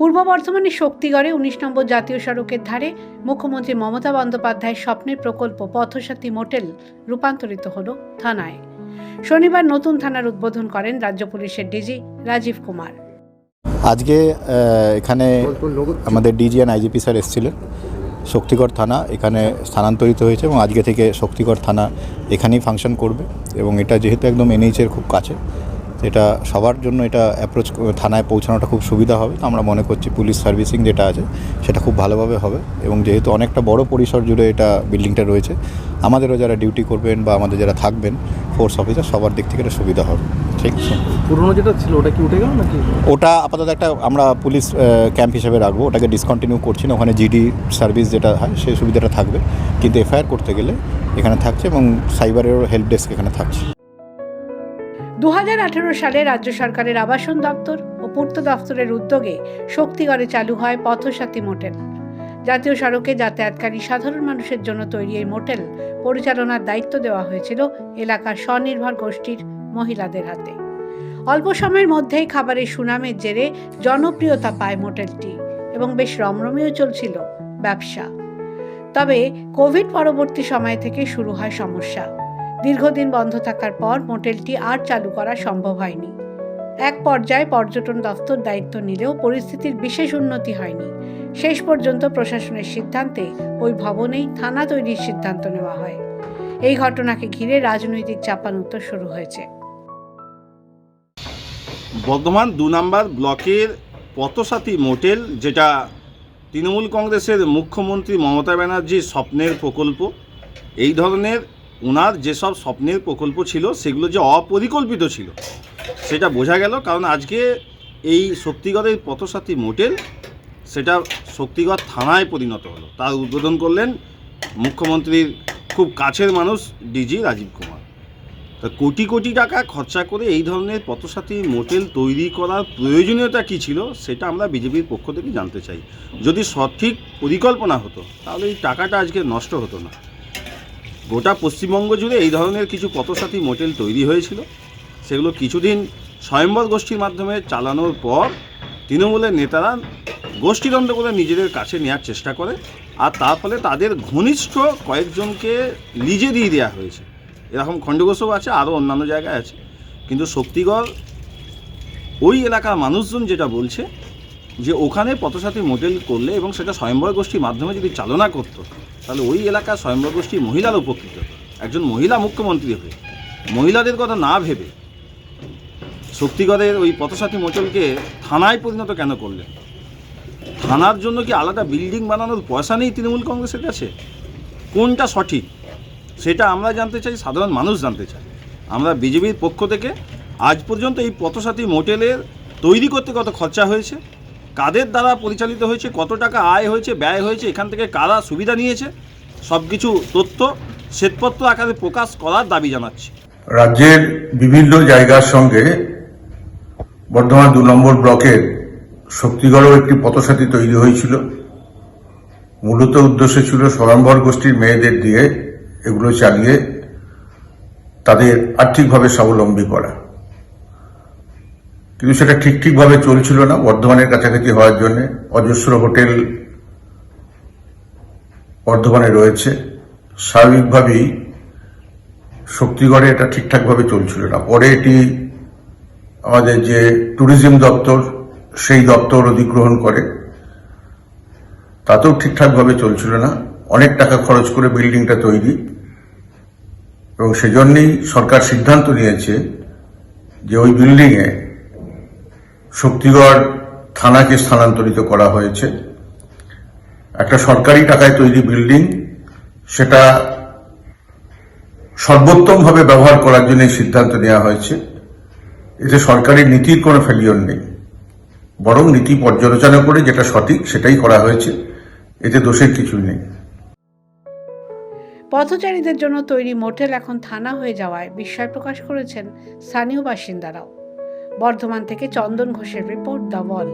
পূর্ব বর্ধমানের শক্তিগড়ে ১৯ নম্বর জাতীয় সড়কের ধারে মুখ্যমন্ত্রী মমতা বন্দ্যোপাধ্যায়ের স্বপ্নের প্রকল্প পথসাথী মোটেল রূপান্তরিত হল থানায়। শনিবার নতুন থানার উদ্বোধন করেন রাজ্য পুলিশের ডিজি রাজীব কুমার। আজকে এখানে আমাদের ডিজি অ্যান্ড আইজিপি স্যার এসেছিলেন। শক্তিগড় থানা এখানে স্থানান্তরিত হয়েছে এবং আজকে থেকে শক্তিগড় থানা এখানেই ফাংশন করবে এবং এটা যেহেতু একদম এনএইচের খুব কাছে, এটা সবার জন্য এটা অ্যাপ্রোচ থানায় পৌঁছানোটা খুব সুবিধা হবে। তো আমরা মনে করছি পুলিশ সার্ভিসিং যেটা আছে সেটা খুব ভালোভাবে হবে এবং যেহেতু অনেকটা বড় পরিসর জুড়ে এটা বিল্ডিংটা রয়েছে, আমাদেরও যারা ডিউটি করবেন বা আমাদের যারা থাকবেন ফোর্স অফিসার সবার দিক থেকে এটা সুবিধা হবে। ঠিক আছে। পুরোনো যেটা ছিল ওটা কি উঠে গেল নাকি? ওটা আপাতত একটা আমরা পুলিশ ক্যাম্প হিসেবে রাখবো, ওটাকে ডিসকন্টিনিউ করছি না। ওখানে জিডি সার্ভিস যেটা হয় সেই সুবিধাটা থাকবে, কিন্তু এফআইআর করতে গেলে এখানে থাকছে এবং সাইবারেরও হেল্প ডেস্ক এখানে থাকছে। 2018 সালে রাজ্য সরকারের আবাসন দপ্তর ও পূর্ত দপ্তরের উদ্যোগে শক্তিগড়ে চালু হয় পথসাথী মোটেল। জাতীয় সড়কে যাতায়াতকারী সাধারণ মানুষের জন্য তৈরি এই মোটেল পরিচালনার দায়িত্ব দেওয়া হয়েছিল এলাকার স্বনির্ভর গোষ্ঠীর মহিলাদের হাতে। অল্প সময়ের মধ্যেই খাবারের সুনামের জেরে জনপ্রিয়তা পায় মোটেলটি এবং বেশ রমরমিয়ে চলছিল ব্যবসা। তবে কোভিড পরবর্তী সময় থেকে শুরু হয় সমস্যা। দীর্ঘদিন বন্ধ থাকার পর মোটেলটি আর চালু করা সম্ভব হয়নি। এক পর্যায়ে পর্যটন দফতর দায়িত্ব নিলেও পরিস্থিতির বিশেষ উন্নতি হয়নি। শেষ পর্যন্ত প্রশাসনের সিদ্ধান্তে ওই ভবনেই থানা তৈরির সিদ্ধান্ত নেওয়া হয়। এই ঘটনাকে ঘিরে রাজনৈতিক চাপানুতর শুরু হয়েছে। বর্ধমান 2 নম্বর ব্লকের পথসাথী মোটেল, যেটা তৃণমূল কংগ্রেসের মুখ্যমন্ত্রী মমতা ব্যানার্জির স্বপ্নের প্রকল্প, এই ধরনের ওনার যেসব স্বপ্নের প্রকল্প ছিল সেগুলো যে অপরিকল্পিত ছিল সেটা বোঝা গেল। কারণ আজকে এই শক্তিগড়ের পথসাথী মোটেল সেটা শক্তিগড় থানায় পরিণত হলো। তার উদ্বোধন করলেন মুখ্যমন্ত্রীর খুব কাছের মানুষ ডিজি রাজীব কুমার। তা কোটি কোটি টাকা খরচা করে এই ধরনের পথসাথী মোটেল তৈরি করার প্রয়োজনীয়তা কী ছিল সেটা আমরা বিজেপির পক্ষ থেকে জানতে চাই। যদি সঠিক পরিকল্পনা হতো তাহলে এই টাকাটা আজকে নষ্ট হতো না। গোটা পশ্চিমবঙ্গ জুড়ে এই ধরনের কিছু পথসাথী মোটেল তৈরি হয়েছিল, সেগুলো কিছুদিন স্বয়ম্বর গোষ্ঠীর মাধ্যমে চালানোর পর তৃণমূলের নেতারা গোষ্ঠীদ্বন্দ্ব করে নিজেদের কাছে নেওয়ার চেষ্টা করে, আর তার ফলে তাদের ঘনিষ্ঠ কয়েকজনকে লিজে দিয়ে দেওয়া হয়েছে। এরকম খণ্ডঘোষও আছে, আরও অন্যান্য জায়গায় আছে। কিন্তু শক্তিগড় ওই এলাকার মানুষজন যেটা বলছে যে ওখানে পথসাথী মোটেল করলে এবং সেটা স্বয়ম্বর গোষ্ঠীর মাধ্যমে যদি চালনা করত তাহলে ওই এলাকার স্বয়ম্বর গোষ্ঠীর মহিলারা উপকৃত হতো। একজন মহিলা মুখ্যমন্ত্রী হয়ে মহিলাদের কথা না ভেবে শক্তিগড়ের ওই পথসাথী মোটেলকে থানায় পরিণত কেন করলেন? থানার জন্য কি আলাদা বিল্ডিং বানানোর পয়সা নেই তৃণমূল কংগ্রেসের কাছে? কোনটা সঠিক সেটা আমরা জানতে চাই, সাধারণ মানুষ জানতে চায়। আমরা বিজেপির পক্ষ থেকে আজ পর্যন্ত এই পথসাথী মোটেলের তৈরি করতে কত খরচা হয়েছে, কাদের দ্বারা পরিচালিত হয়েছে, কত টাকা আয় হয়েছে, ব্যয় হয়েছে, এখান থেকে কারা সুবিধা নিয়েছে, সব কিছু তথ্য শ্বেতপত্র আকারে প্রকাশ করার দাবি জানাচ্ছি। রাজ্যের বিভিন্ন জায়গার সঙ্গে বর্ধমান 2 নম্বর ব্লকের শক্তিগড়েও একটি পথসাথী তৈরি হয়েছিল। মূলত উদ্দেশ্য ছিল স্বয়ম্বর গোষ্ঠীর মেয়েদের দিয়ে এগুলো চালিয়ে তাদের আর্থিকভাবে স্বাবলম্বী করা, কিন্তু সেটা ঠিকভাবে চলছিল না। বর্ধমানের কাছাকাছি হওয়ার জন্য অজস্র হোটেল বর্ধমানে রয়েছে, স্বাভাবিকভাবেই শক্তিগড়ে এটা ঠিকঠাকভাবে চলছিল না। পরে এটি আমাদের যে ট্যুরিজম দপ্তর সেই দপ্তর অধিগ্রহণ করে, তাতেও ঠিকঠাকভাবে চলছিল না। অনেক টাকা খরচ করে বিল্ডিংটা তৈরি, এবং সেজন্যই সরকার সিদ্ধান্ত নিয়েছে যে ওই বিল্ডিংয়ে শক্তিগড় থানাকে স্থানান্তরিত করা হয়েছে। একটা সরকারি টাকায় তৈরি বিল্ডিং, সেটা সর্বোত্তমভাবে ব্যবহার করার জন্য সিদ্ধান্ত নেওয়া হয়েছে। এতে সরকারি নীতির কোনো ফেলিওর নেই, বরং নীতি পর্যালোচনা করে যেটা সঠিক সেটাই করা হয়েছে, এতে দোষের কিছুই নেই। পথচারীদের জন্য তৈরি মোটেল এখন থানা হয়ে যাওয়ায় বিস্ময় প্রকাশ করেছেন স্থানীয় বাসিন্দারাও। বর্ধমান থেকে চন্দন ঘোষের রিপোর্ট, দ্য ওয়াল।